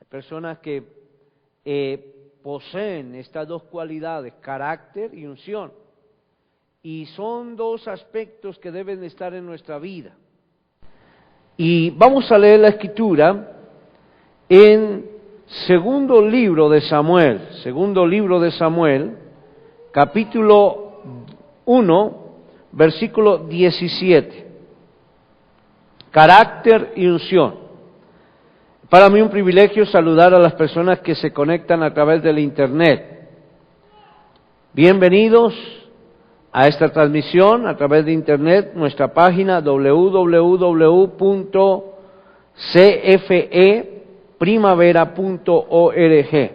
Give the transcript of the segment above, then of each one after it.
personas que poseen estas dos cualidades, carácter y unción. Y son dos aspectos que deben estar en nuestra vida. Y vamos a leer la Escritura en segundo libro de Samuel, capítulo 1, versículo 17. Carácter y unción. Para mí un privilegio saludar a las personas que se conectan a través del Internet. Bienvenidos a esta transmisión a través de Internet, nuestra página www.cfeprimavera.org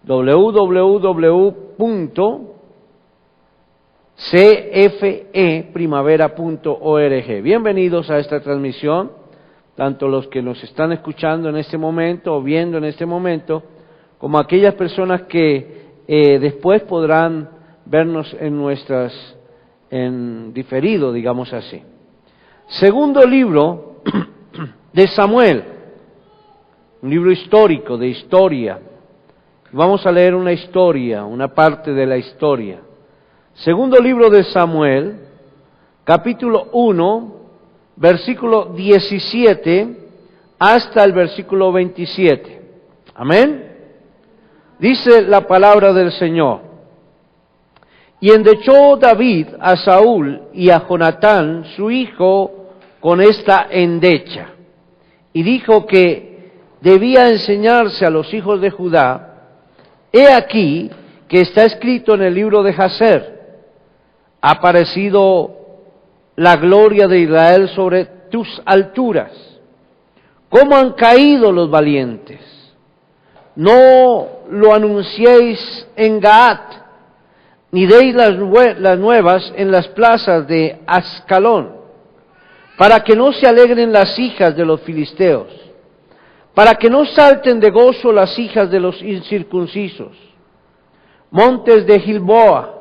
www.cfeprimavera.org. Bienvenidos a esta transmisión, tanto los que nos están escuchando en este momento o viendo en este momento, como aquellas personas que después podrán vernos en diferido, digamos así. Segundo libro de Samuel, un libro histórico, de historia. Vamos a leer una historia, una parte de la historia. Segundo libro de Samuel, capítulo 1, versículo 17 hasta el versículo 27. Amén. Dice la palabra del Señor. Y endechó David a Saúl y a Jonatán, su hijo, con esta endecha. Y dijo que debía enseñarse a los hijos de Judá: he aquí que está escrito en el libro de Jaser: ha aparecido la gloria de Israel sobre tus alturas. ¿Cómo han caído los valientes? No lo anunciéis en Gaat, ni deis las nuevas en las plazas de Ascalón, para que no se alegren las hijas de los filisteos, para que no salten de gozo las hijas de los incircuncisos. Montes de Gilboa,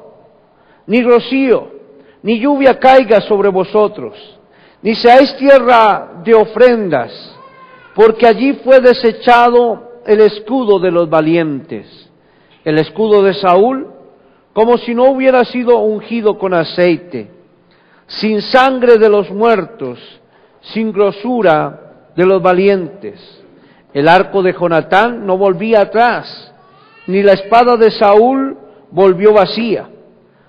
ni rocío, ni lluvia caiga sobre vosotros, ni seáis tierra de ofrendas, porque allí fue desechado el escudo de los valientes, el escudo de Saúl, como si no hubiera sido ungido con aceite, sin sangre de los muertos, sin grosura de los valientes. El arco de Jonatán no volvía atrás, ni la espada de Saúl volvió vacía.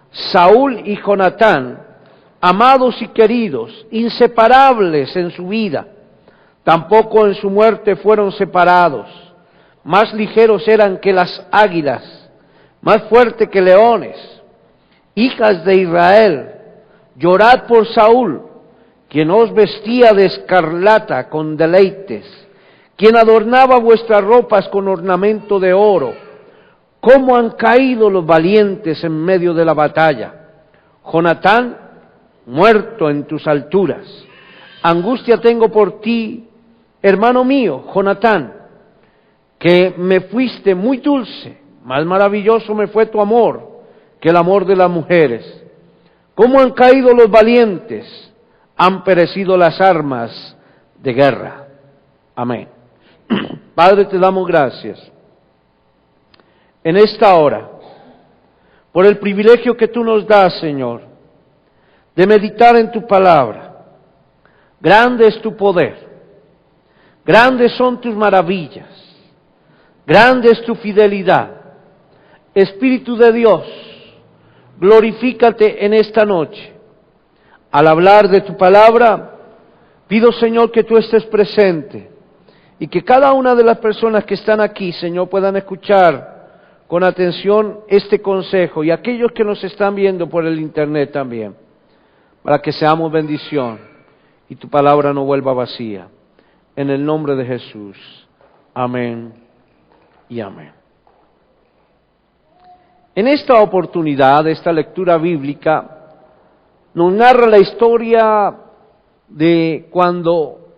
Saúl y Jonatán, amados y queridos, inseparables en su vida, tampoco en su muerte fueron separados. Más ligeros eran que las águilas, más fuerte que leones. Hijas de Israel, llorad por Saúl, quien os vestía de escarlata con deleites, quien adornaba vuestras ropas con ornamento de oro. ¿Cómo han caído los valientes en medio de la batalla? Jonatán, muerto en tus alturas. Angustia tengo por ti, hermano mío, Jonatán, que me fuiste muy dulce. Más maravilloso me fue tu amor que el amor de las mujeres. ¿Cómo han caído los valientes? Han perecido las armas de guerra. Amén. Padre, te damos gracias en esta hora por el privilegio que tú nos das, Señor, de meditar en tu palabra. Grande es tu poder, grandes son tus maravillas, grande es tu fidelidad. Espíritu de Dios, glorifícate en esta noche. Al hablar de tu palabra, pido, Señor, que tú estés presente y que cada una de las personas que están aquí, Señor, puedan escuchar con atención este consejo, y aquellos que nos están viendo por el Internet también, para que seamos bendición y tu palabra no vuelva vacía. En el nombre de Jesús. Amén y amén. En esta oportunidad, esta lectura bíblica nos narra la historia de cuando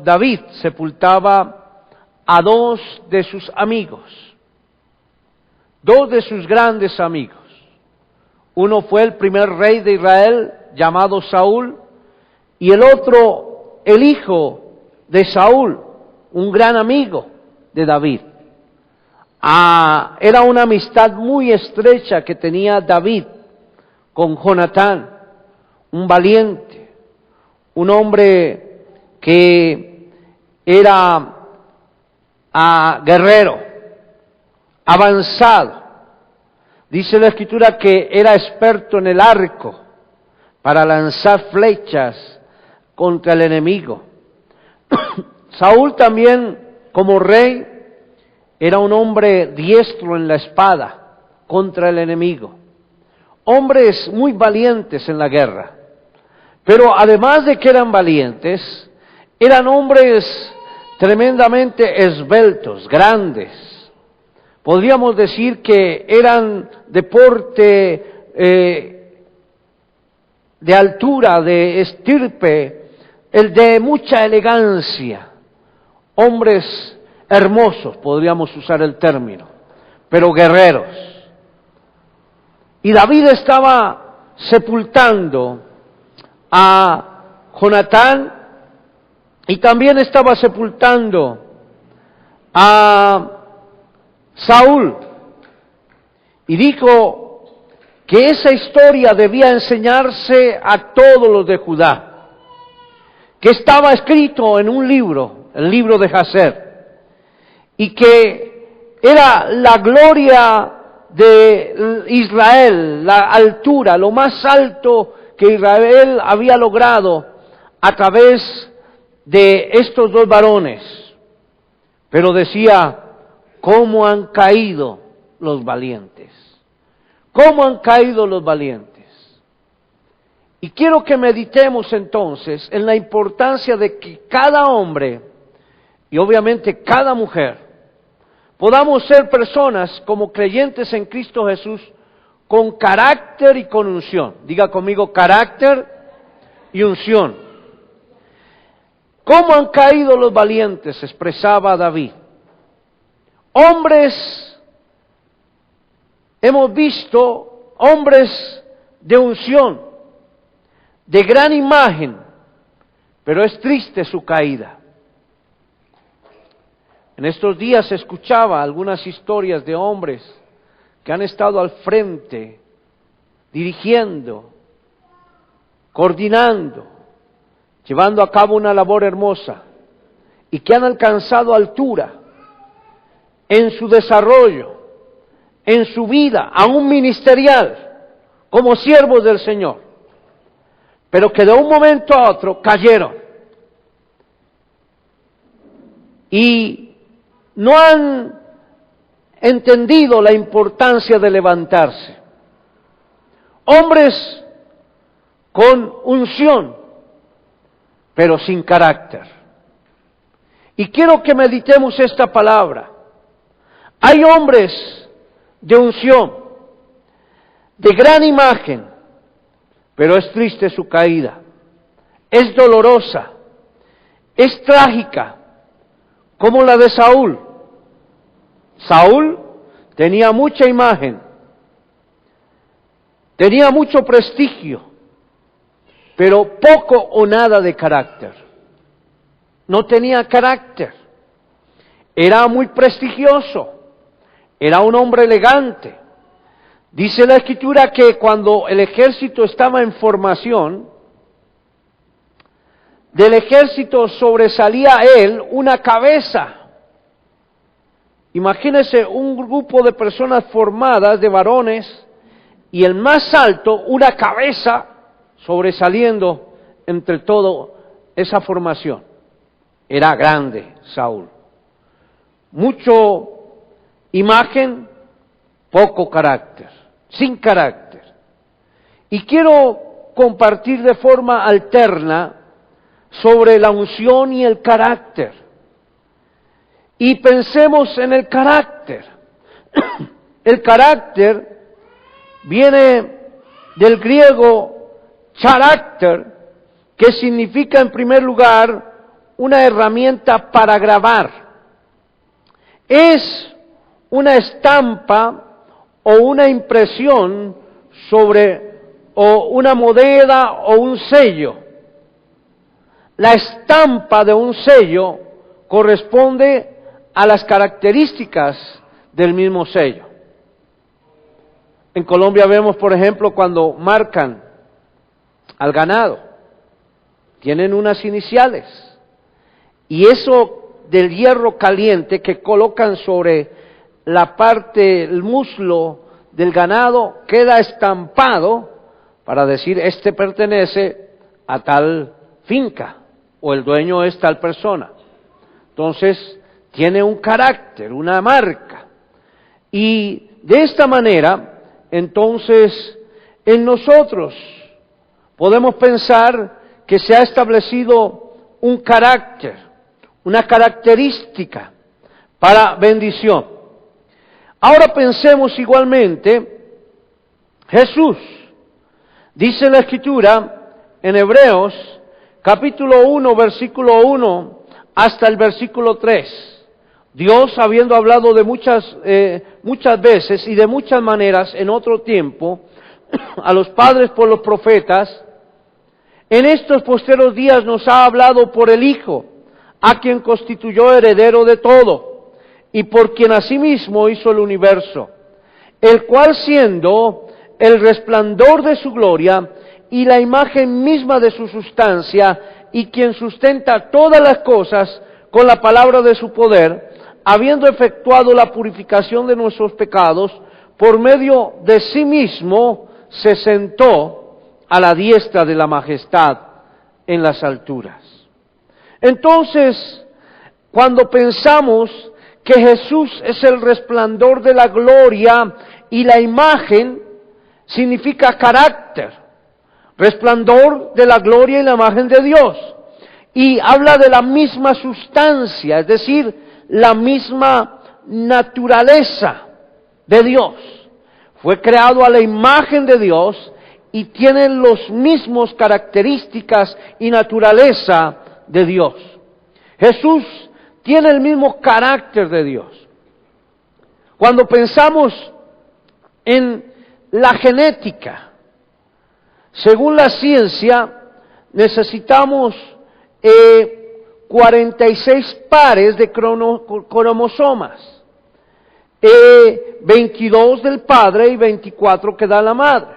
David sepultaba a dos de sus amigos, dos de sus grandes amigos. Uno fue el primer rey de Israel, llamado Saúl, y el otro el hijo de Saúl, un gran amigo de David. Era una amistad muy estrecha que tenía David con Jonatán, un valiente, un hombre que era guerrero, avanzado. Dice la Escritura que era experto en el arco para lanzar flechas contra el enemigo. Saúl también, como rey, era un hombre diestro en la espada contra el enemigo. Hombres muy valientes en la guerra. Pero además de que eran valientes, eran hombres tremendamente esbeltos, grandes. Podríamos decir que eran de porte de altura, de estirpe, el de mucha elegancia. Hombres hermosos, podríamos usar el término, pero guerreros. Y David estaba sepultando a Jonatán y también estaba sepultando a Saúl. Y dijo que esa historia debía enseñarse a todos los de Judá, que estaba escrito en un libro, el libro de Jaser, y que era la gloria de Israel, la altura, lo más alto que Israel había logrado a través de estos dos varones. Pero decía, ¿cómo han caído los valientes? ¿Cómo han caído los valientes? Y quiero que meditemos entonces en la importancia de que cada hombre, y obviamente cada mujer, podamos ser personas como creyentes en Cristo Jesús con carácter y con unción. Diga conmigo, carácter y unción. ¿Cómo han caído los valientes?, expresaba David. Hombres, hemos visto hombres de unción, de gran imagen, pero es triste su caída. En estos días escuchaba algunas historias de hombres que han estado al frente, dirigiendo, coordinando, llevando a cabo una labor hermosa, y que han alcanzado altura en su desarrollo, en su vida, aún ministerial, como siervos del Señor, pero que de un momento a otro cayeron y no han entendido la importancia de levantarse. Hombres con unción, pero sin carácter. Y quiero que meditemos esta palabra. Hay hombres de unción, de gran imagen, pero es triste su caída. Es dolorosa, es trágica, como la de Saúl. Saúl tenía mucha imagen, tenía mucho prestigio, pero poco o nada de carácter. No tenía carácter. Era muy prestigioso, era un hombre elegante. Dice la Escritura que cuando el ejército estaba en formación, del ejército sobresalía él una cabeza. Imagínese un grupo de personas formadas, de varones, y el más alto, una cabeza sobresaliendo entre toda esa formación. Era grande Saúl. Mucho imagen, poco carácter, sin carácter. Y quiero compartir de forma alterna sobre la unción y el carácter. Y pensemos en el carácter. El carácter viene del griego charácter, que significa en primer lugar una herramienta para grabar. Es una estampa o una impresión sobre o una moneda o un sello. la estampa de un sello corresponde a las características del mismo sello. En Colombia vemos, por ejemplo, cuando marcan al ganado, tienen unas iniciales, y eso del hierro caliente que colocan sobre la parte, el muslo del ganado, queda estampado para decir, este pertenece a tal finca, o el dueño es tal persona. Entonces, tiene un carácter, una marca. Y de esta manera, entonces, en nosotros podemos pensar que se ha establecido un carácter, una característica para bendición. Ahora pensemos igualmente, Jesús, dice la Escritura en Hebreos, capítulo 1, versículo 1, hasta el versículo 3. Dios, habiendo hablado de muchas veces y de muchas maneras en otro tiempo, a los padres por los profetas, en estos posteros días nos ha hablado por el Hijo, a quien constituyó heredero de todo, y por quien asimismo hizo el universo, el cual siendo el resplandor de su gloria y la imagen misma de su sustancia, y quien sustenta todas las cosas con la palabra de su poder, habiendo efectuado la purificación de nuestros pecados, por medio de sí mismo se sentó a la diestra de la majestad en las alturas. Entonces, cuando pensamos que Jesús es el resplandor de la gloria y la imagen, significa carácter, resplandor de la gloria y la imagen de Dios. Y habla de la misma sustancia, es decir, la misma naturaleza de Dios. Fue creado a la imagen de Dios y tiene los mismos características y naturaleza de Dios. Jesús tiene el mismo carácter de Dios. Cuando pensamos en la genética, según la ciencia, necesitamos 46 pares de cromosomas, 22 del padre y 24 que da la madre.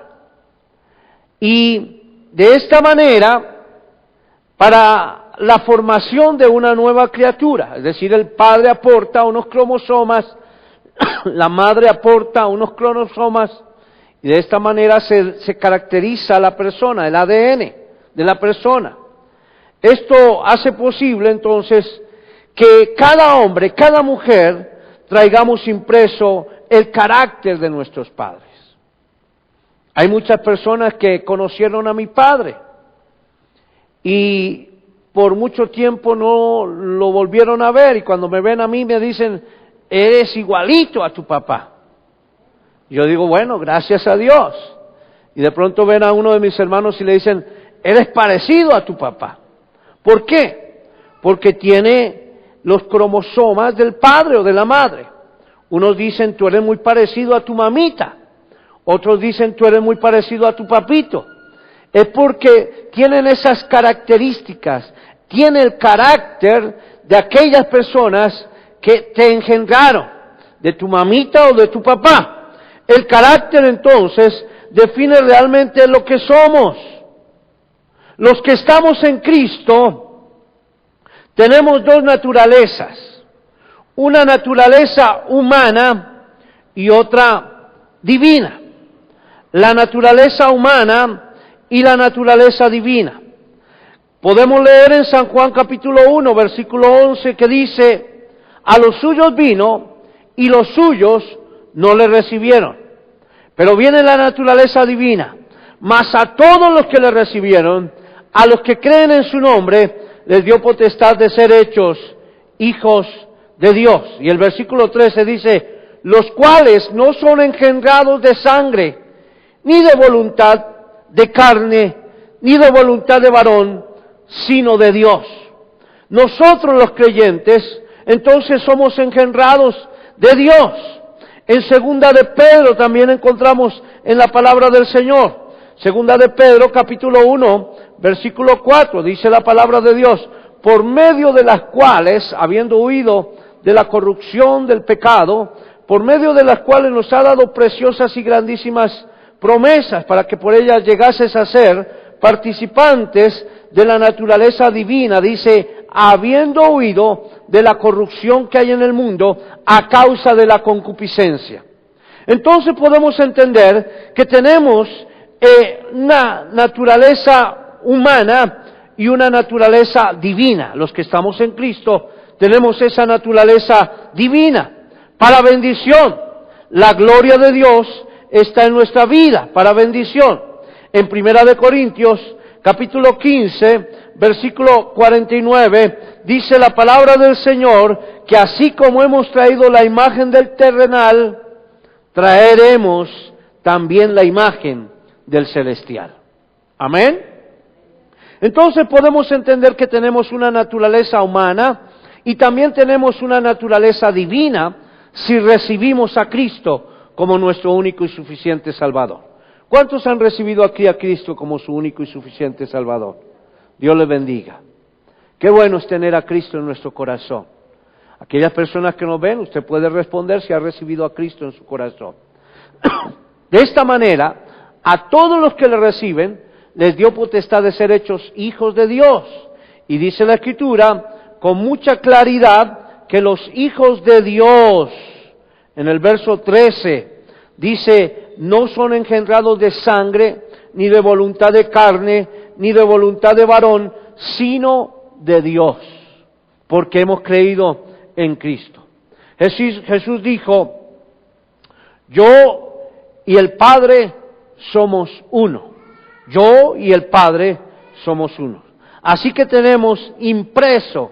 Y de esta manera, para la formación de una nueva criatura, es decir, el padre aporta unos cromosomas, la madre aporta unos cromosomas, y de esta manera se caracteriza la persona, el ADN de la persona. Esto hace posible entonces que cada hombre, cada mujer, traigamos impreso el carácter de nuestros padres. Hay muchas personas que conocieron a mi padre y por mucho tiempo no lo volvieron a ver, y cuando me ven a mí me dicen, eres igualito a tu papá. Yo digo, bueno, gracias a Dios. Y de pronto ven a uno de mis hermanos y le dicen, eres parecido a tu papá. ¿Por qué? Porque tiene los cromosomas del padre o de la madre. Unos dicen, tú eres muy parecido a tu mamita. Otros dicen, tú eres muy parecido a tu papito. Es porque tienen esas características, tiene el carácter de aquellas personas que te engendraron, de tu mamita o de tu papá. El carácter entonces define realmente lo que somos. Los que estamos en Cristo tenemos dos naturalezas, una naturaleza humana y otra divina. La naturaleza humana y la naturaleza divina. Podemos leer en San Juan capítulo 1, versículo 11, que dice, a los suyos vino y los suyos no le recibieron. Pero viene la naturaleza divina, mas a todos los que le recibieron, a los que creen en su nombre, les dio potestad de ser hechos hijos de Dios. Y el versículo 13 dice, los cuales no son engendrados de sangre, ni de voluntad de carne, ni de voluntad de varón, sino de Dios. Nosotros los creyentes, entonces somos engendrados de Dios. En segunda de Pedro también encontramos en la palabra del Señor, Segunda de Pedro, capítulo 1, versículo 4, dice la palabra de Dios, por medio de las cuales, habiendo huido de la corrupción del pecado, por medio de las cuales nos ha dado preciosas y grandísimas promesas, para que por ellas llegases a ser participantes de la naturaleza divina, dice, habiendo huido de la corrupción que hay en el mundo a causa de la concupiscencia. Entonces podemos entender que tenemos una naturaleza humana y una naturaleza divina. Los que estamos en Cristo tenemos esa naturaleza divina para bendición. La gloria de Dios está en nuestra vida para bendición. En Primera de Corintios, capítulo 15, versículo 49, dice la palabra del Señor que así como hemos traído la imagen del terrenal, traeremos también la imagen del celestial. Amén. Entonces podemos entender que tenemos una naturaleza humana y también tenemos una naturaleza divina si recibimos a Cristo como nuestro único y suficiente Salvador. ¿Cuántos han recibido aquí a Cristo como su único y suficiente Salvador? Dios les bendiga. Qué bueno es tener a Cristo en nuestro corazón. Aquellas personas que nos ven, usted puede responder si ha recibido a Cristo en su corazón. De esta manera, a todos los que le reciben, les dio potestad de ser hechos hijos de Dios. Y dice la Escritura con mucha claridad que los hijos de Dios, en el verso 13, dice, no son engendrados de sangre, ni de voluntad de carne, ni de voluntad de varón, sino de Dios, porque hemos creído en Cristo. Jesús dijo, yo y el Padre somos uno. Yo y el Padre somos uno. Así que tenemos impreso,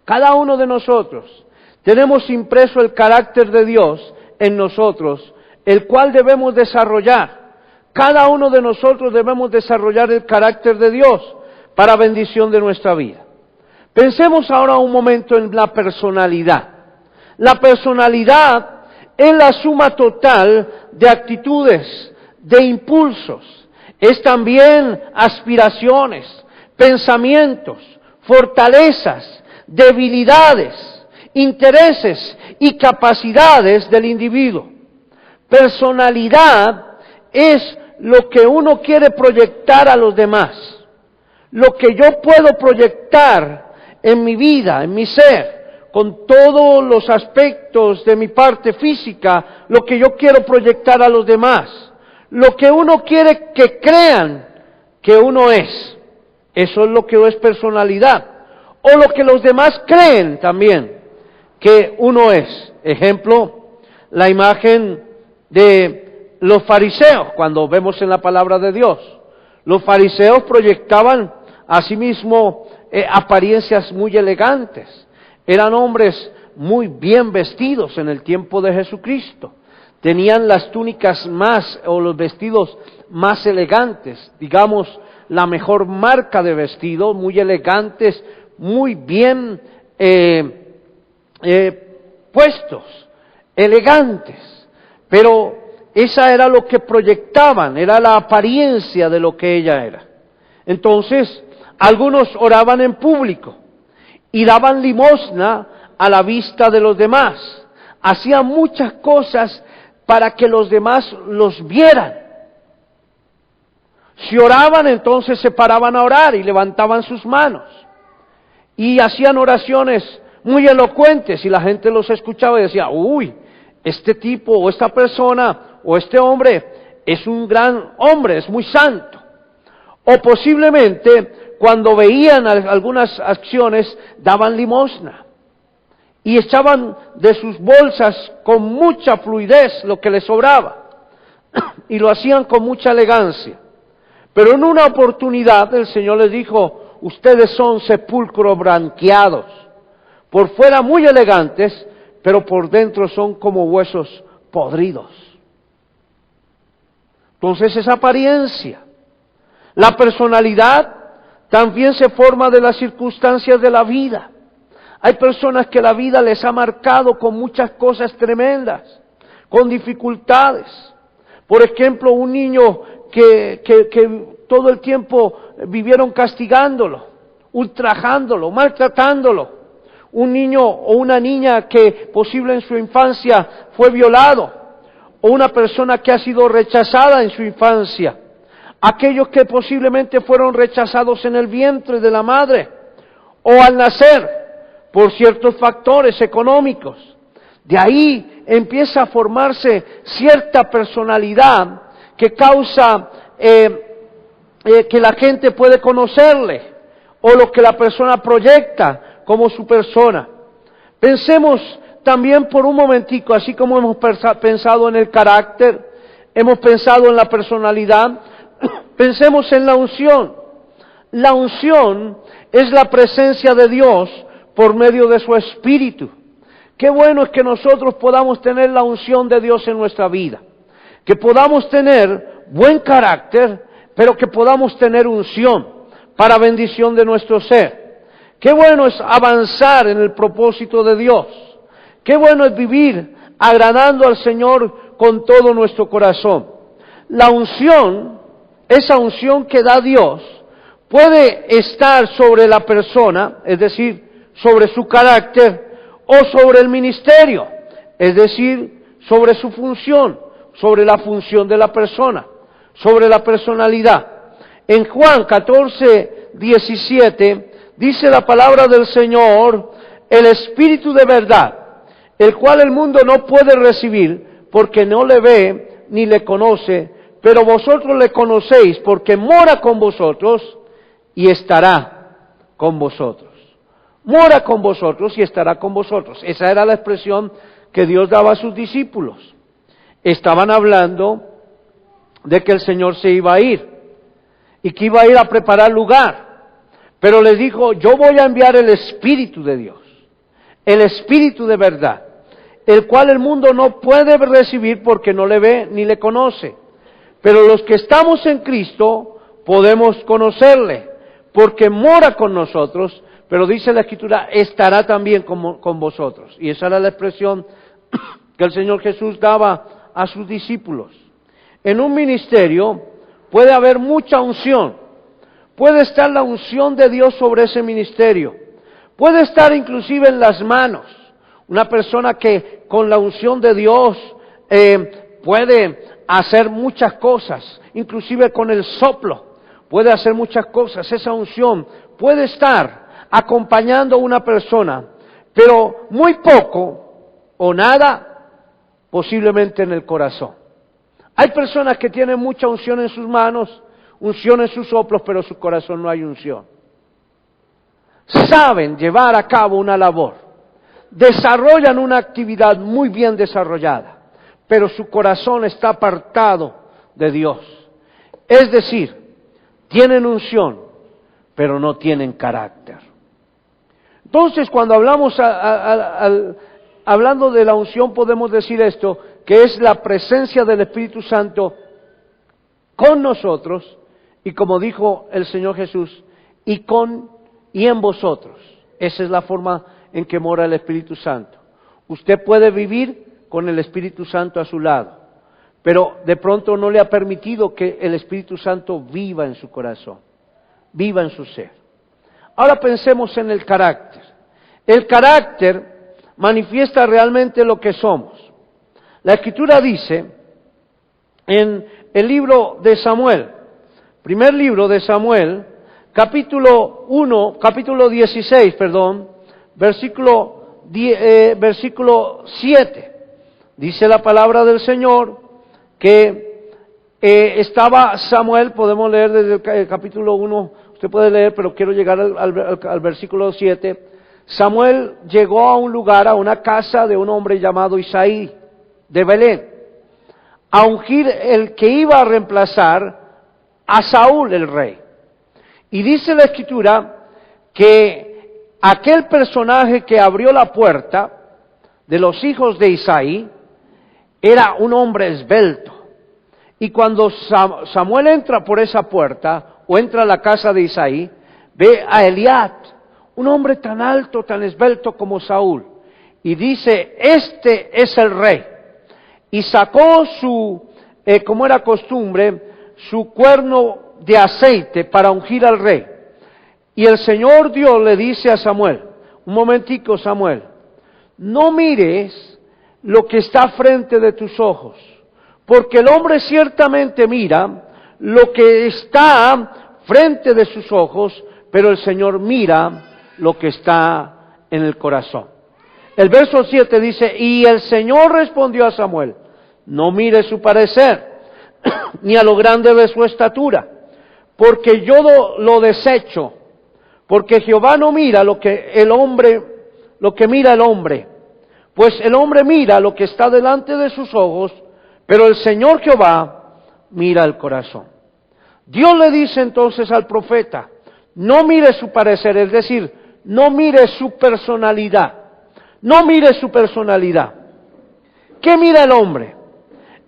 cada uno de nosotros, tenemos impreso el carácter de Dios en nosotros, el cual debemos desarrollar. Cada uno de nosotros debemos desarrollar el carácter de Dios para bendición de nuestra vida. Pensemos ahora un momento en la personalidad. La personalidad es la suma total de actitudes, de impulsos. Es también aspiraciones, pensamientos, fortalezas, debilidades, intereses y capacidades del individuo. Personalidad es lo que uno quiere proyectar a los demás, lo que yo puedo proyectar en mi vida, en mi ser, con todos los aspectos de mi parte física, lo que yo quiero proyectar a los demás, lo que uno quiere que crean que uno es. Eso es lo que es personalidad, o lo que los demás creen también que uno es. Ejemplo, la imagen de los fariseos, cuando vemos en la palabra de Dios. Los fariseos proyectaban asimismo apariencias muy elegantes. Eran hombres muy bien vestidos en el tiempo de Jesucristo. Tenían las túnicas más, o los vestidos más elegantes, digamos, la mejor marca de vestido, muy elegantes, muy bien puestos, elegantes. Pero esa era lo que proyectaban, era la apariencia de lo que ella era. Entonces, algunos oraban en público y daban limosna a la vista de los demás. Hacían muchas cosas para que los demás los vieran. Si oraban, entonces se paraban a orar y levantaban sus manos. Y hacían oraciones muy elocuentes y la gente los escuchaba y decía, uy, este tipo o esta persona o este hombre es un gran hombre, es muy santo. O posiblemente cuando veían algunas acciones daban limosna y echaban de sus bolsas con mucha fluidez lo que les sobraba y lo hacían con mucha elegancia. Pero en una oportunidad el Señor les dijo, ustedes son sepulcros branqueados, por fuera muy elegantes, pero por dentro son como huesos podridos. Entonces esa apariencia. La personalidad también se forma de las circunstancias de la vida. Hay personas que la vida les ha marcado con muchas cosas tremendas, con dificultades. Por ejemplo, un niño que todo el tiempo vivieron castigándolo, ultrajándolo, maltratándolo. Un niño o una niña que posible en su infancia fue violado, o una persona que ha sido rechazada en su infancia. Aquellos que posiblemente fueron rechazados en el vientre de la madre, o al nacer, por ciertos factores económicos. De ahí empieza a formarse cierta personalidad que causa que la gente puede conocerle, o lo que la persona proyecta como su persona. Pensemos también por un momentico, así como hemos pensado en el carácter, hemos pensado en la personalidad, pensemos en la unción. La unción es la presencia de Dios por medio de su Espíritu. Qué bueno es que nosotros podamos tener la unción de Dios en nuestra vida, que podamos tener buen carácter, pero que podamos tener unción para bendición de nuestro ser. Qué bueno es avanzar en el propósito de Dios. Qué bueno es vivir agradando al Señor con todo nuestro corazón. La unción, esa unción que da Dios, puede estar sobre la persona, es decir, sobre su carácter, o sobre el ministerio, es decir, sobre su función, sobre la función de la persona, sobre la personalidad. En Juan 14:17 dice la palabra del Señor: el Espíritu de verdad, el cual el mundo no puede recibir, porque no le ve ni le conoce, pero vosotros le conocéis, porque mora con vosotros y estará con vosotros. Mora con vosotros y estará con vosotros. Esa era la expresión que Dios daba a sus discípulos. Estaban hablando de que el Señor se iba a ir y que iba a ir a preparar lugar. Pero les dijo: yo voy a enviar el Espíritu de Dios, el Espíritu de verdad, el cual el mundo no puede recibir porque no le ve ni le conoce. Pero los que estamos en Cristo podemos conocerle, porque mora con nosotros, pero dice la Escritura, estará también con vosotros. Y esa era la expresión que el Señor Jesús daba a sus discípulos. En un ministerio puede haber mucha unción. Puede estar la unción de Dios sobre ese ministerio. Puede estar inclusive en las manos. Una persona que con la unción de Dios puede hacer muchas cosas, inclusive con el soplo. Puede hacer muchas cosas. Esa unción puede estar acompañando a una persona, pero muy poco o nada posiblemente en el corazón. Hay personas que tienen mucha unción en sus manos, unción en sus soplos, pero en su corazón no hay unción. Saben llevar a cabo una labor, desarrollan una actividad muy bien desarrollada, pero su corazón está apartado de Dios. Es decir, tienen unción, pero no tienen carácter. Entonces, cuando hablamos hablando de la unción, podemos decir esto, que es la presencia del Espíritu Santo con nosotros, y como dijo el Señor Jesús, y en vosotros. Esa es la forma en que mora el Espíritu Santo. Usted puede vivir con el Espíritu Santo a su lado, pero de pronto no le ha permitido que el Espíritu Santo viva en su corazón, viva en su ser. Ahora pensemos en el carácter. El carácter manifiesta realmente lo que somos. La Escritura dice en el libro de Samuel, primer libro de Samuel, capítulo 16, versículo 7, dice la palabra del Señor que estaba Samuel, podemos leer desde el capítulo 1, usted puede leer, pero quiero llegar al versículo 7. Samuel llegó a un lugar, a una casa de un hombre llamado Isaí, de Belén, a ungir el que iba a reemplazar a Saúl el rey. Y dice la Escritura que aquel personaje que abrió la puerta de los hijos de Isaí era un hombre esbelto. Y cuando Samuel entra por esa puerta, o entra a la casa de Isaí, ve a Eliab, un hombre tan alto, tan esbelto como Saúl, y dice: este es el rey. Y sacó como era costumbre, su cuerno de aceite para ungir al rey. Y el Señor Dios le dice a Samuel, un momentico Samuel, no mires lo que está frente de tus ojos, porque el hombre ciertamente mira lo que está frente de sus ojos, pero el Señor mira lo que está en el corazón. El verso 7 dice, y el Señor respondió a Samuel, no mires su parecer, ni a lo grande de su estatura, porque yo lo desecho, porque Jehová no mira lo que mira el hombre, pues el hombre mira lo que está delante de sus ojos, pero el Señor Jehová mira el corazón. Dios le dice entonces al profeta, no mire su parecer, es decir, no mire su personalidad, no mire su personalidad. ¿Qué mira el hombre?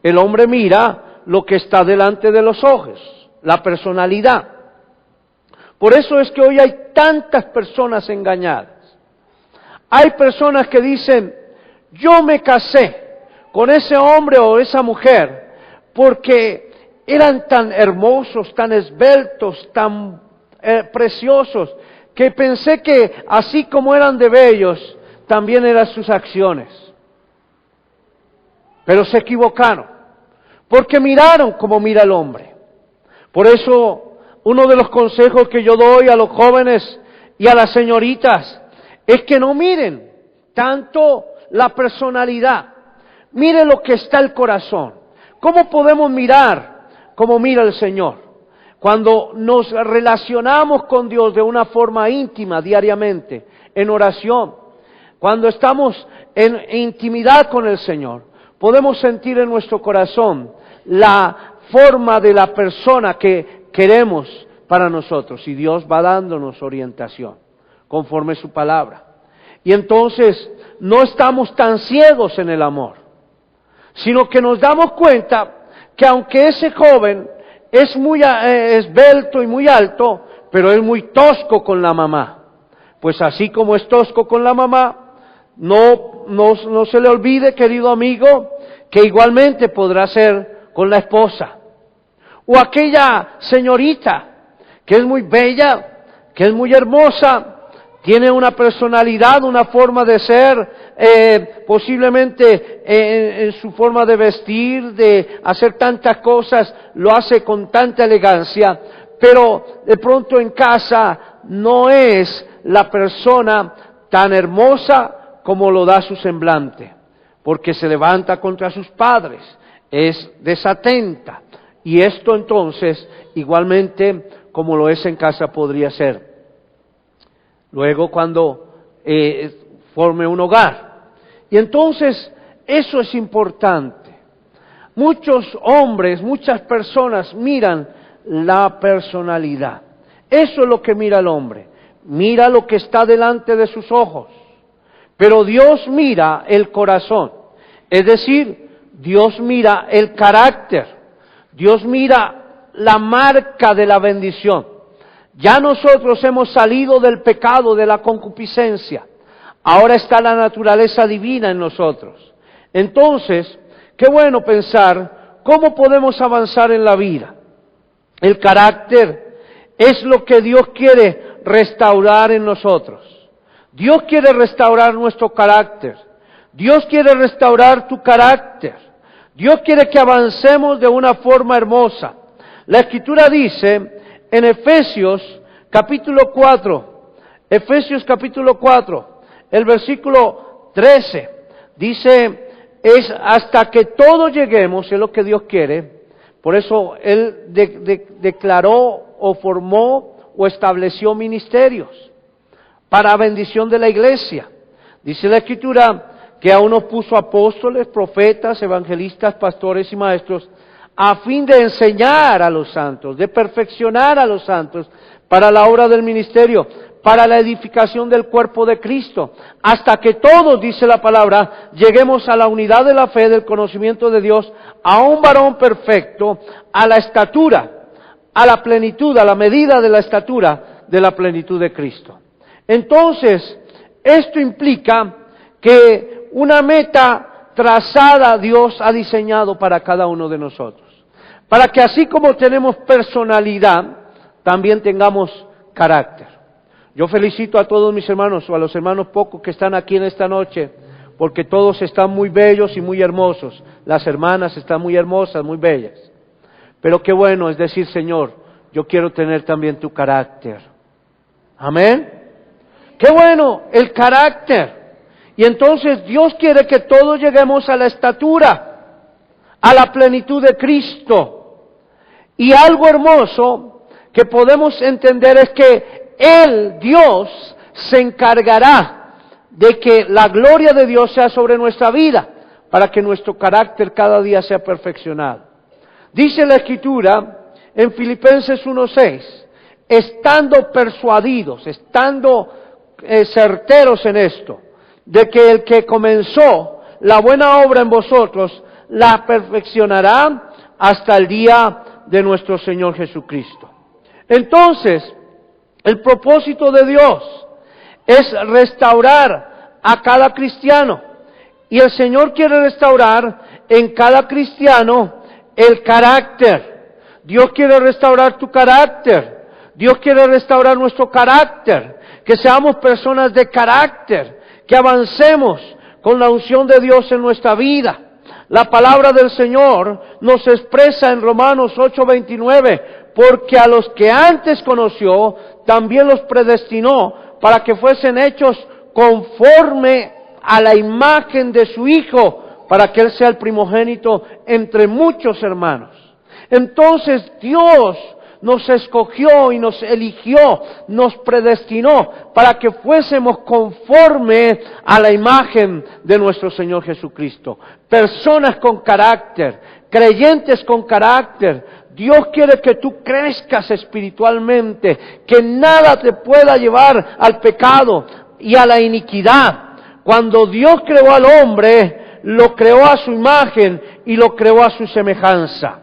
El hombre mira lo que está delante de los ojos, la personalidad. Por eso es que hoy hay tantas personas engañadas. Hay personas que dicen, yo me casé con ese hombre o esa mujer porque eran tan hermosos, tan esbeltos, tan preciosos, que pensé que así como eran de bellos, también eran sus acciones. Pero se equivocaron, porque miraron como mira el hombre. Por eso, uno de los consejos que yo doy a los jóvenes y a las señoritas es que no miren tanto la personalidad, miren lo que está el corazón. ¿Cómo podemos mirar como mira el Señor? Cuando nos relacionamos con Dios de una forma íntima diariamente, en oración, cuando estamos en intimidad con el Señor, podemos sentir en nuestro corazón la forma de la persona que queremos para nosotros, y Dios va dándonos orientación conforme su palabra. Y entonces no estamos tan ciegos en el amor, sino que nos damos cuenta que aunque ese joven es muy esbelto y muy alto, pero es muy tosco con la mamá, pues así como es tosco con la mamá, no se le olvide, querido amigo, que igualmente podrá ser con la esposa. O aquella señorita que es muy bella, que es muy hermosa, tiene una personalidad, una forma de ser, posiblemente en su forma de vestir, de hacer tantas cosas, lo hace con tanta elegancia, pero de pronto en casa no es la persona tan hermosa como lo da su semblante, porque se levanta contra sus padres, es desatenta. Y esto entonces, igualmente como lo es en casa, podría ser. Luego cuando forme un hogar. Y entonces, eso es importante. Muchos hombres, muchas personas miran la personalidad. Eso es lo que mira el hombre. Mira lo que está delante de sus ojos. Pero Dios mira el corazón. Es decir, Dios mira el carácter. Dios mira la marca de la bendición. Ya nosotros hemos salido del pecado, de la concupiscencia. Ahora está la naturaleza divina en nosotros. Entonces, qué bueno pensar cómo podemos avanzar en la vida. El carácter es lo que Dios quiere restaurar en nosotros. Dios quiere restaurar nuestro carácter. Dios quiere restaurar tu carácter. Dios quiere que avancemos de una forma hermosa. La Escritura dice en Efesios capítulo 4, el versículo 13, dice, es hasta que todos lleguemos, es lo que Dios quiere. Por eso Él declaró o formó o estableció ministerios para bendición de la iglesia. Dice la Escritura que a unos puso apóstoles, profetas, evangelistas, pastores y maestros, a fin de enseñar a los santos, de perfeccionar a los santos para la obra del ministerio, para la edificación del cuerpo de Cristo, hasta que todos, dice la palabra, lleguemos a la unidad de la fe, del conocimiento de Dios, a un varón perfecto, a la estatura, a la plenitud, a la medida de la estatura de la plenitud de Cristo. Entonces, esto implica que una meta trazada Dios ha diseñado para cada uno de nosotros. para que así como tenemos personalidad, también tengamos carácter. Yo felicito a todos mis hermanos, o a los hermanos pocos que están aquí en esta noche, porque todos están muy bellos y muy hermosos. Las hermanas están muy hermosas, muy bellas. Pero qué bueno es decir, Señor, yo quiero tener también tu carácter. Amén. Qué bueno, el carácter. Y entonces Dios quiere que todos lleguemos a la estatura, a la plenitud de Cristo. Y algo hermoso que podemos entender es que Él, Dios, se encargará de que la gloria de Dios sea sobre nuestra vida, para que nuestro carácter cada día sea perfeccionado. Dice la Escritura en Filipenses 1:6, estando persuadidos, estando certeros en esto, de que el que comenzó la buena obra en vosotros, la perfeccionará hasta el día de nuestro Señor Jesucristo. Entonces, el propósito de Dios es restaurar a cada cristiano. Y el Señor quiere restaurar en cada cristiano el carácter. Dios quiere restaurar tu carácter. Dios quiere restaurar nuestro carácter. Que seamos personas de carácter. Que avancemos con la unción de Dios en nuestra vida. La palabra del Señor nos expresa en Romanos 8:29, porque a los que antes conoció, también los predestinó para que fuesen hechos conforme a la imagen de su Hijo, para que Él sea el primogénito entre muchos hermanos. Entonces Dios nos escogió y nos eligió, nos predestinó para que fuésemos conforme a la imagen de nuestro Señor Jesucristo. Personas con carácter, creyentes con carácter. Dios quiere que tú crezcas espiritualmente, que nada te pueda llevar al pecado y a la iniquidad. Cuando Dios creó al hombre, lo creó a su imagen y lo creó a su semejanza.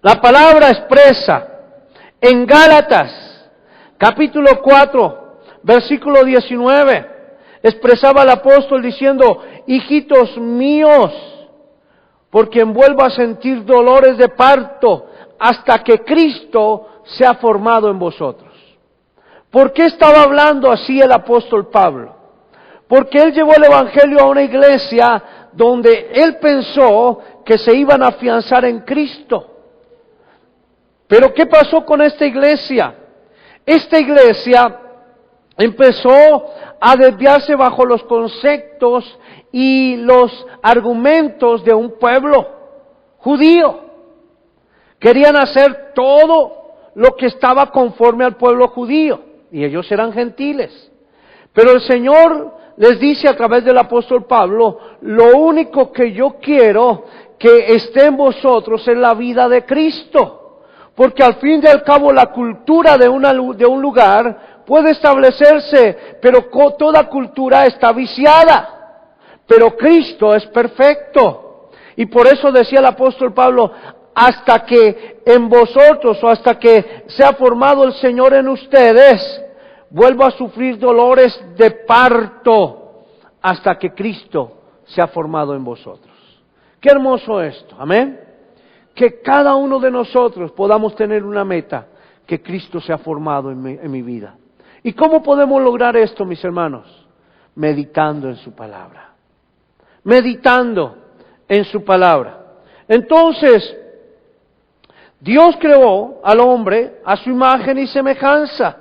La palabra expresa en Gálatas, capítulo 4, versículo 19, expresaba el apóstol diciendo, hijitos míos, por quien vuelvo a sentir dolores de parto hasta que Cristo sea formado en vosotros. ¿Por qué estaba hablando así el apóstol Pablo? Porque él llevó el evangelio a una iglesia donde él pensó que se iban a afianzar en Cristo. Pero ¿qué pasó con esta iglesia? Esta iglesia empezó a desviarse bajo los conceptos y los argumentos de un pueblo judío. Querían hacer todo lo que estaba conforme al pueblo judío, y ellos eran gentiles. Pero el Señor les dice a través del apóstol Pablo, lo único que yo quiero que esté en vosotros es la vida de Cristo. Porque al fin y al cabo la cultura de un lugar puede establecerse, pero toda cultura está viciada. Pero Cristo es perfecto. Y por eso decía el apóstol Pablo, hasta que en vosotros o hasta que sea formado el Señor en ustedes, vuelvo a sufrir dolores de parto hasta que Cristo sea formado en vosotros. Qué hermoso esto, amén. Que cada uno de nosotros podamos tener una meta, que Cristo sea formado en mi vida. ¿Y cómo podemos lograr esto, mis hermanos? Meditando en su palabra. Meditando en su palabra. Entonces, Dios creó al hombre a su imagen y semejanza.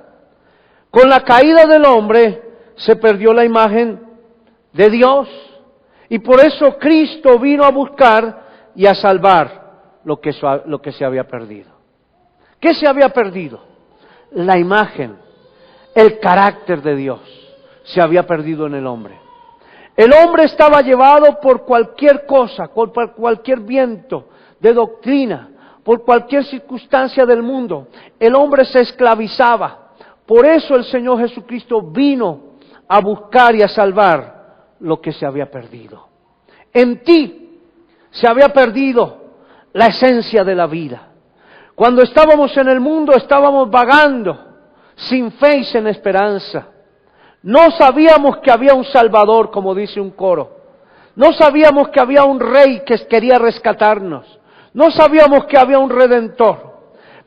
Con la caída del hombre se perdió la imagen de Dios. Y por eso Cristo vino a buscar y a salvar lo que se había perdido. ¿Qué se había perdido? La imagen, el carácter de Dios se había perdido en el hombre. El hombre estaba llevado por cualquier cosa, por cualquier viento de doctrina, por cualquier circunstancia del mundo. El hombre se esclavizaba. Por eso el Señor Jesucristo vino a buscar y a salvar lo que se había perdido. En ti se había perdido la esencia de la vida. Cuando estábamos en el mundo estábamos vagando, sin fe y sin esperanza. No sabíamos que había un Salvador, como dice un coro. No sabíamos que había un Rey que quería rescatarnos. No sabíamos que había un Redentor.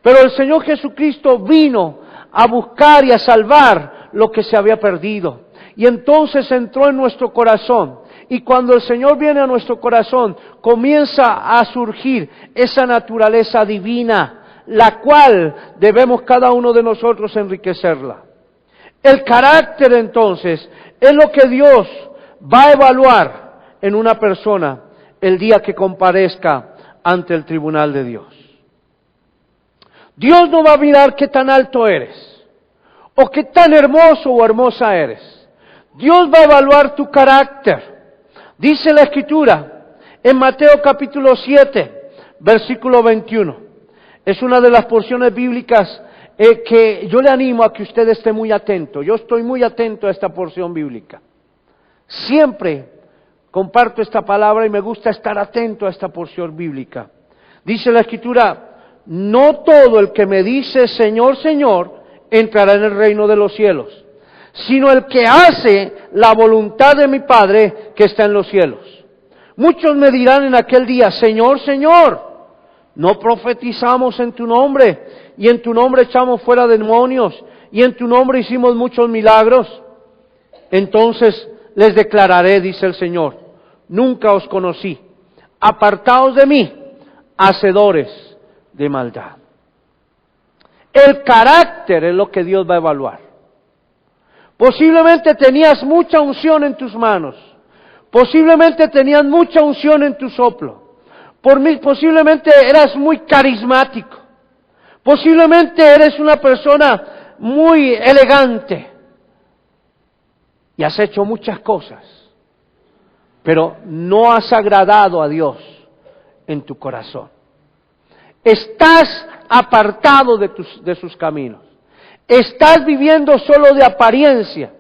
Pero el Señor Jesucristo vino a buscar y a salvar lo que se había perdido. Y entonces entró en nuestro corazón. Y cuando el Señor viene a nuestro corazón, comienza a surgir esa naturaleza divina, la cual debemos cada uno de nosotros enriquecerla. El carácter entonces es lo que Dios va a evaluar en una persona el día que comparezca ante el tribunal de Dios. Dios no va a mirar qué tan alto eres, o qué tan hermoso o hermosa eres. Dios va a evaluar tu carácter. Dice la Escritura en Mateo capítulo 7, versículo 21. Es una de las porciones bíblicas que yo le animo a que usted esté muy atento. Yo estoy muy atento a esta porción bíblica. Siempre comparto esta palabra y me gusta estar atento a esta porción bíblica. Dice la Escritura: no todo el que me dice Señor, Señor, entrará en el reino de los cielos, sino el que hace la voluntad de mi Padre que está en los cielos. Muchos me dirán en aquel día: Señor, Señor, ¿no profetizamos en tu nombre? Y en tu nombre echamos fuera demonios, y en tu nombre hicimos muchos milagros. Entonces les declararé, dice el Señor: nunca os conocí. Apartaos de mí, hacedores de maldad. El carácter es lo que Dios va a evaluar. Posiblemente tenías mucha unción en tus manos. Posiblemente tenías mucha unción en tu soplo. Posiblemente eras muy carismático. Posiblemente eres una persona muy elegante. Y has hecho muchas cosas. Pero no has agradado a Dios en tu corazón. Estás apartado de sus caminos. Estás viviendo solo de apariencia.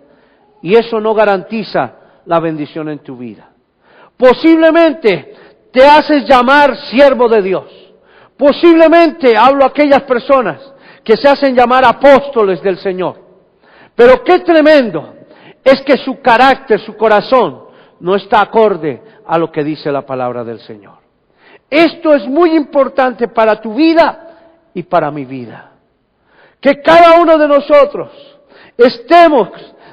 Y eso no garantiza la bendición en tu vida. Posiblemente te haces llamar siervo de Dios. Posiblemente hablo a aquellas personas que se hacen llamar apóstoles del Señor. Pero qué tremendo es que su carácter, su corazón, no está acorde a lo que dice la palabra del Señor. Esto es muy importante para tu vida y para mi vida. Que cada uno de nosotros estemos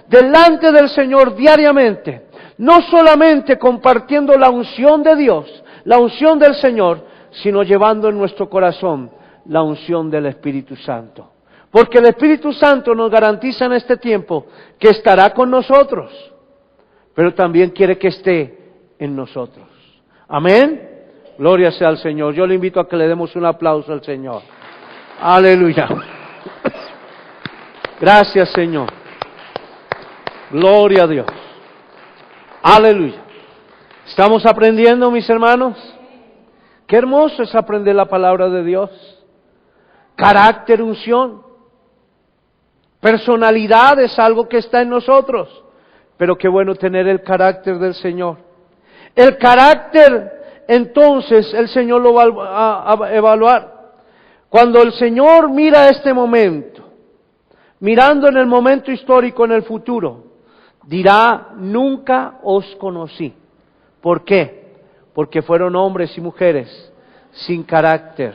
delante del Señor diariamente, no solamente compartiendo la unción de Dios, la unción del Señor, sino llevando en nuestro corazón la unción del Espíritu Santo. Porque el Espíritu Santo nos garantiza en este tiempo que estará con nosotros, pero también quiere que esté en nosotros. Amén. Gloria sea al Señor. Yo le invito a que le demos un aplauso al Señor. Aleluya. Gracias, Señor. Gloria a Dios. Aleluya. ¿Estamos aprendiendo, mis hermanos? Qué hermoso es aprender la palabra de Dios. Carácter, unción. Personalidad es algo que está en nosotros. Pero qué bueno tener el carácter del Señor. El carácter, entonces, el Señor lo va a evaluar. Cuando el Señor mira este momento, mirando en el momento histórico, en el futuro, dirá: nunca os conocí. ¿Por qué? Porque fueron hombres y mujeres sin carácter.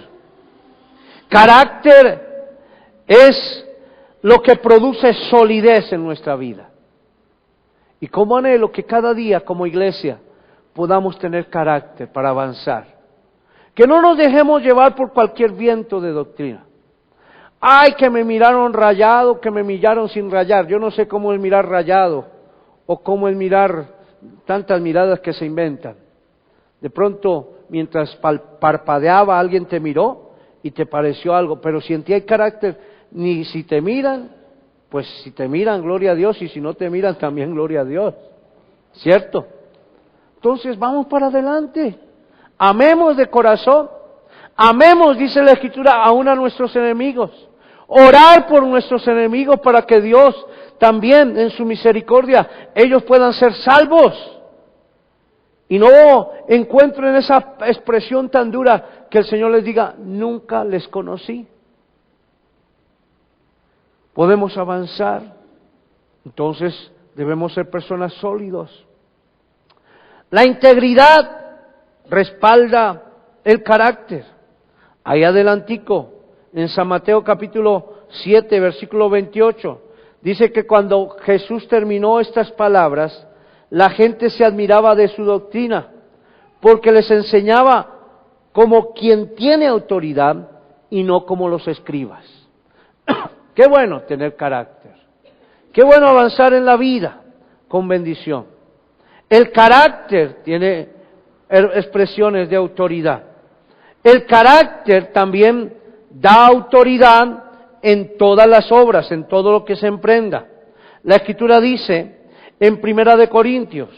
Carácter es lo que produce solidez en nuestra vida. Y como anhelo que cada día como iglesia podamos tener carácter para avanzar. Que no nos dejemos llevar por cualquier viento de doctrina. Ay, que me miraron rayado, que me miraron sin rayar. Yo no sé cómo es mirar rayado o cómo es mirar tantas miradas que se inventan. De pronto, mientras parpadeaba, alguien te miró y te pareció algo. Pero si en ti hay carácter, ni si te miran, pues si te miran, gloria a Dios, y si no te miran, también gloria a Dios. ¿Cierto? Entonces vamos para adelante. Amemos de corazón. Amemos, dice la Escritura, aún a nuestros enemigos. Orar por nuestros enemigos para que Dios también en su misericordia ellos puedan ser salvos. Y no encuentren esa expresión tan dura que el Señor les diga: nunca les conocí. Podemos avanzar. Entonces debemos ser personas sólidos. La integridad respalda el carácter. Ahí adelantico, en San Mateo capítulo 7, versículo 28, dice que cuando Jesús terminó estas palabras, la gente se admiraba de su doctrina, porque les enseñaba como quien tiene autoridad y no como los escribas. Qué bueno tener carácter. Qué bueno avanzar en la vida con bendición. El carácter tiene expresiones de autoridad. El carácter también da autoridad en todas las obras, en todo lo que se emprenda. La Escritura dice en 1 Corintios,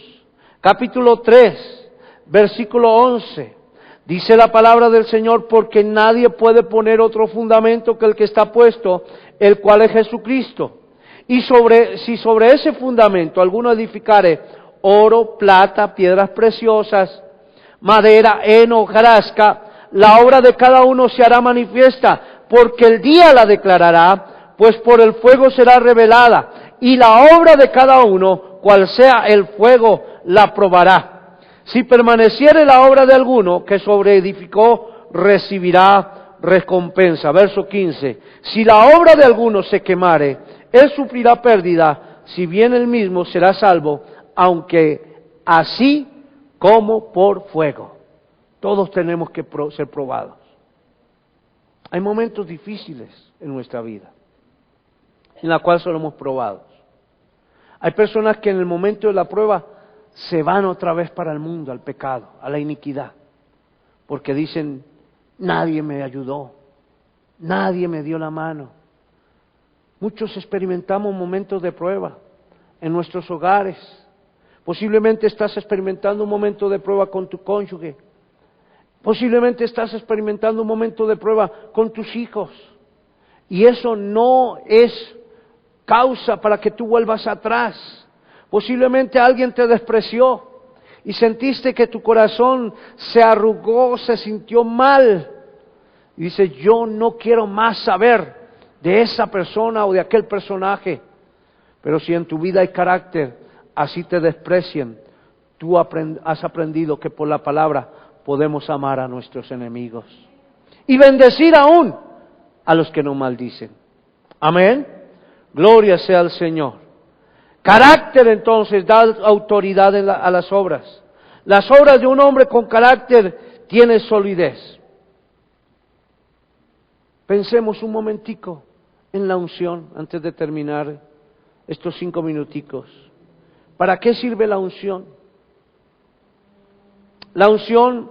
capítulo 3, versículo 11, dice la palabra del Señor, porque nadie puede poner otro fundamento que el que está puesto, el cual es Jesucristo. Y si sobre ese fundamento alguno edificare oro, plata, piedras preciosas, madera, heno, hojarasca, la obra de cada uno se hará manifiesta, porque el día la declarará, pues por el fuego será revelada, y la obra de cada uno, cual sea el fuego, la probará. Si permaneciere la obra de alguno que sobreedificó, recibirá recompensa. Verso 15. Si la obra de alguno se quemare, él sufrirá pérdida, si bien él mismo será salvo, aunque así como por fuego. Todos tenemos que ser probados. Hay momentos difíciles en nuestra vida, en la cual somos probados. Hay personas que en el momento de la prueba se van otra vez para el mundo, al pecado, a la iniquidad, porque dicen, nadie me ayudó, nadie me dio la mano. Muchos experimentamos momentos de prueba en nuestros hogares. Posiblemente estás experimentando un momento de prueba con tu cónyuge. Posiblemente estás experimentando un momento de prueba con tus hijos. Y eso no es causa para que tú vuelvas atrás. Posiblemente alguien te despreció y sentiste que tu corazón se arrugó, se sintió mal. Y dice, yo no quiero más saber de esa persona o de aquel personaje. Pero si en tu vida hay carácter, así te desprecian, tú has aprendido que por la palabra podemos amar a nuestros enemigos y bendecir aún a los que nos maldicen. Amén. Gloria sea al Señor. Carácter entonces da autoridad a las obras. Las obras de un hombre con carácter tienen solidez. Pensemos un momentico en la unción antes de terminar estos 5 minuticos. ¿Para qué sirve la unción? La unción,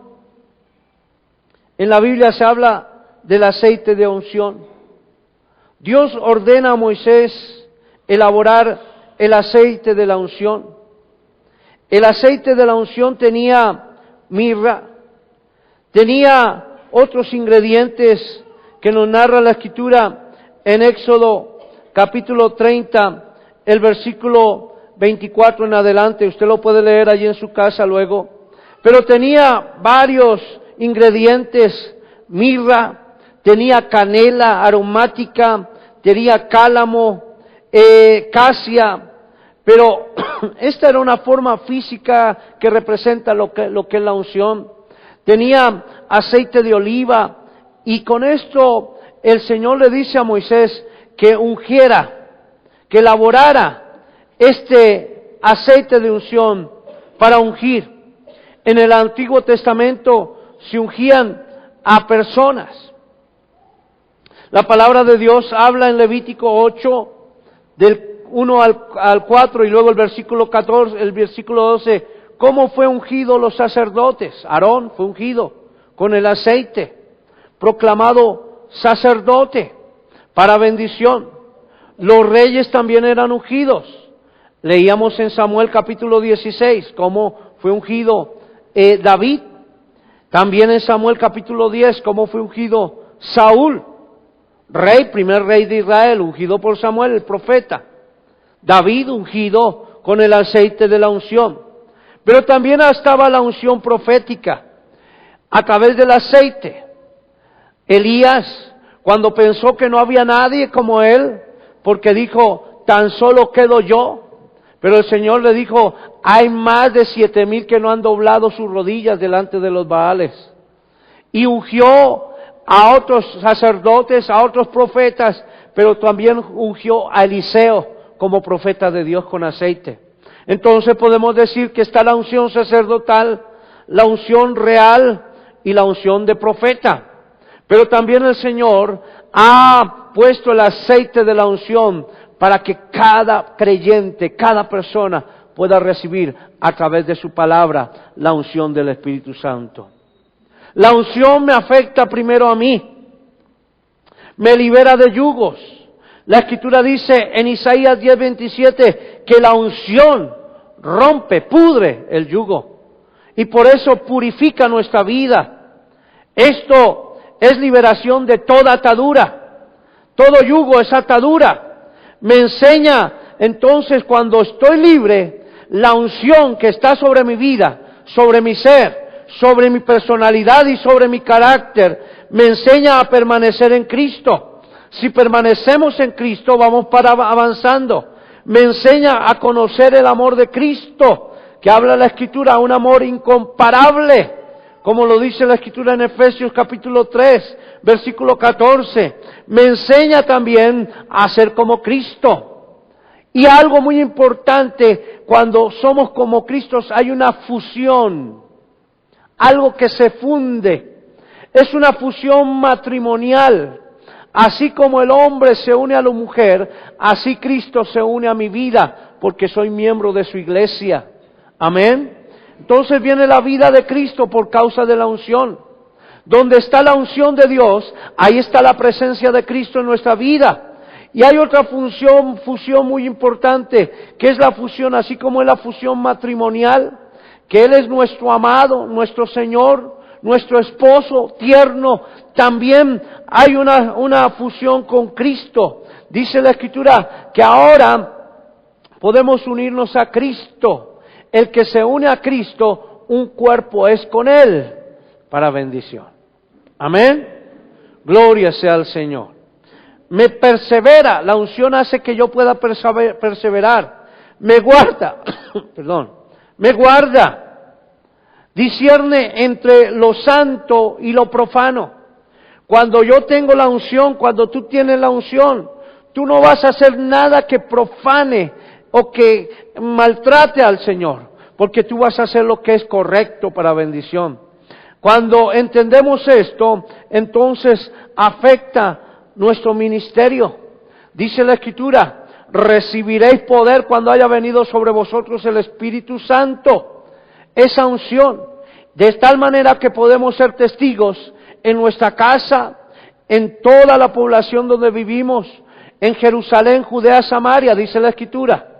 en la Biblia se habla del aceite de unción. Dios ordena a Moisés elaborar el aceite de la unción. El aceite de la unción tenía mirra, tenía otros ingredientes que nos narra la Escritura en Éxodo capítulo 30, el versículo 24 en adelante. Usted lo puede leer allí en su casa luego. Pero tenía varios ingredientes: mirra, tenía canela aromática, tenía cálamo, casia. Pero esta era una forma física que representa lo que es la unción. Tenía aceite de oliva, y con esto el Señor le dice a Moisés que ungiera, que elaborara este aceite de unción para ungir. En el Antiguo Testamento se ungían a personas. La palabra de Dios habla en Levítico 8, del 1 al 4, y luego el versículo 14, el versículo 12, cómo fue ungido los sacerdotes. Aarón fue ungido con el aceite, proclamado sacerdote para bendición. Los reyes también eran ungidos. Leíamos en Samuel capítulo 16 cómo fue ungido David. También en Samuel capítulo 10 cómo fue ungido Saúl, primer rey de Israel, ungido por Samuel el profeta. David ungido con el aceite de la unción. Pero también estaba la unción profética a través del aceite. Elías, cuando pensó que no había nadie como él, porque dijo, tan solo quedo yo. Pero el Señor le dijo, hay más de 7,000 que no han doblado sus rodillas delante de los Baales. y ungió a otros sacerdotes, a otros profetas, pero también ungió a Eliseo como profeta de Dios con aceite. Entonces podemos decir que está la unción sacerdotal, la unción real y la unción de profeta. Pero también el Señor ha puesto el aceite de la unción para que cada creyente, cada persona pueda recibir a través de su palabra la unción del Espíritu Santo. La unción me afecta primero a mí, me libera de yugos. La Escritura dice en Isaías 10:27 que la unción rompe, pudre el yugo y por eso purifica nuestra vida. Esto es liberación de toda atadura. Todo yugo es atadura. Me enseña entonces cuando estoy libre, la unción que está sobre mi vida, sobre mi ser, sobre mi personalidad y sobre mi carácter, me enseña a permanecer en Cristo. Si permanecemos en Cristo, vamos para avanzando. Me enseña a conocer el amor de Cristo, que habla la Escritura, un amor incomparable, como lo dice la Escritura en Efesios capítulo 3, versículo 14. Me enseña también a ser como Cristo. Y algo muy importante, cuando somos como Cristo hay una fusión, algo que se funde. Es una fusión matrimonial. Así como el hombre se une a la mujer, así Cristo se une a mi vida, porque soy miembro de su iglesia. Amén. Entonces viene la vida de Cristo por causa de la unción. Donde está la unción de Dios, ahí está la presencia de Cristo en nuestra vida. Y hay otra fusión muy importante, que es la fusión, así como es la fusión matrimonial, que Él es nuestro amado, nuestro Señor, nuestro esposo tierno. También hay una fusión con Cristo. Dice la Escritura que ahora podemos unirnos a Cristo. El que se une a Cristo, un cuerpo es con Él para bendición. Amén. Gloria sea al Señor. Me persevera, la unción hace que yo pueda perseverar. Me guarda, perdón, me guarda. Discierne entre lo santo y lo profano. Cuando yo tengo la unción, cuando tú tienes la unción, tú no vas a hacer nada que profane o que maltrate al Señor, porque tú vas a hacer lo que es correcto para bendición. Cuando entendemos esto, entonces afecta nuestro ministerio. Dice la Escritura, recibiréis poder cuando haya venido sobre vosotros el Espíritu Santo. Esa unción, de tal manera que podemos ser testigos en nuestra casa, en toda la población donde vivimos, en Jerusalén, Judea, Samaria, dice la Escritura.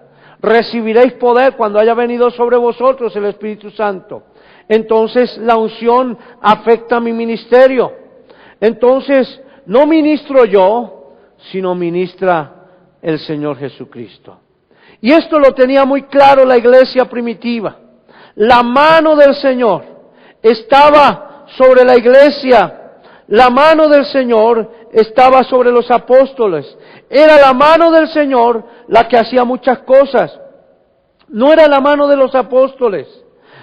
Recibiréis poder cuando haya venido sobre vosotros el Espíritu Santo. Entonces la unción afecta a mi ministerio. Entonces no ministro yo, sino ministra el Señor Jesucristo. Y esto lo tenía muy claro la iglesia primitiva. La mano del Señor estaba sobre la iglesia. La mano del Señor estaba sobre los apóstoles. Era la mano del Señor la que hacía muchas cosas. No era la mano de los apóstoles.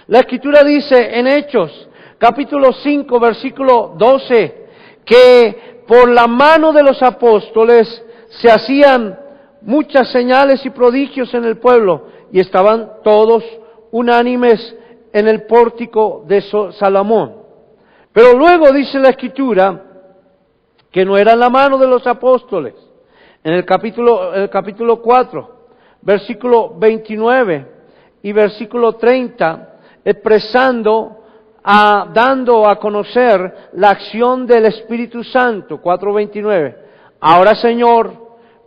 La Escritura dice en Hechos, capítulo 5, versículo 12, que por la mano de los apóstoles se hacían muchas señales y prodigios en el pueblo y estaban todos unánimes en el pórtico de Salomón. Pero luego dice la Escritura que no era la mano de los apóstoles. En el capítulo 4, versículo 29 y versículo 30, dando a conocer la acción del Espíritu Santo, 4:29. Ahora, Señor,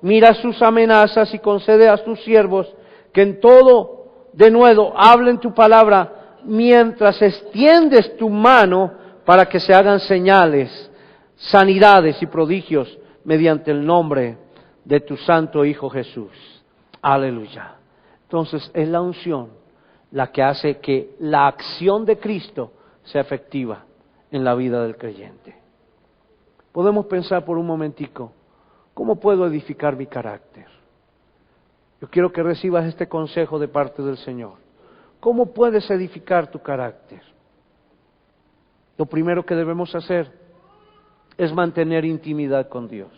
mira sus amenazas y concede a tus siervos que en todo de nuevo hablen tu palabra, mientras extiendes tu mano para que se hagan señales, sanidades y prodigios mediante el nombre de tu Santo Hijo Jesús. Aleluya. Entonces es la unción la que hace que la acción de Cristo sea efectiva en la vida del creyente. Podemos pensar por un momentico, ¿cómo puedo edificar mi carácter? Yo quiero que recibas este consejo de parte del Señor. ¿Cómo puedes edificar tu carácter? lo primero que debemos hacer es mantener intimidad con Dios.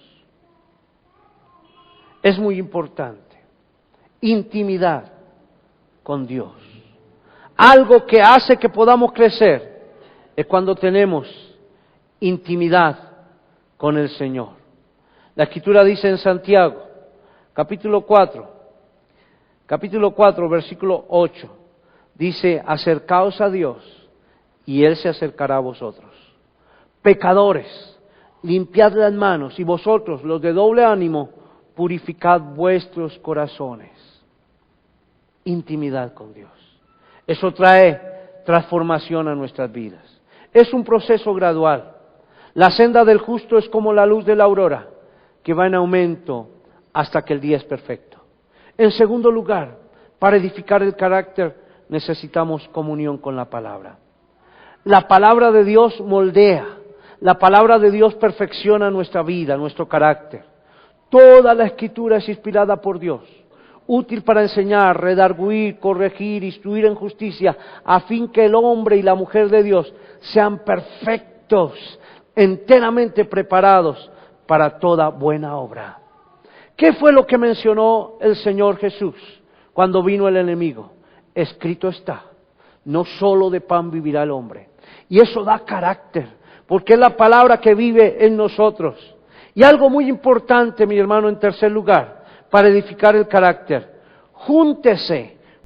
Es muy importante. Intimidad con Dios. Algo que hace que podamos crecer es cuando tenemos intimidad con el Señor. La Escritura dice en Santiago, capítulo 4, versículo 8, dice, acercaos a Dios y Él se acercará a vosotros. Pecadores, limpiad las manos, y vosotros, los de doble ánimo, purificad vuestros corazones. Intimidad con Dios. Eso trae transformación a nuestras vidas. Es un proceso gradual. La senda del justo es como la luz de la aurora, que va en aumento hasta que el día es perfecto. En segundo lugar, para edificar el carácter necesitamos comunión con la palabra. La palabra de Dios moldea, la palabra de Dios perfecciona nuestra vida, nuestro carácter. Toda la Escritura es inspirada por Dios, útil para enseñar, redarguir, corregir, instruir en justicia, a fin que el hombre y la mujer de Dios sean perfectos, enteramente preparados para toda buena obra. ¿Qué fue lo que mencionó el Señor Jesús cuando vino el enemigo? Escrito está, no solo de pan vivirá el hombre. Y eso da carácter, porque es la palabra que vive en nosotros. Y algo muy importante, mi hermano, en tercer lugar, para edificar el carácter, júntese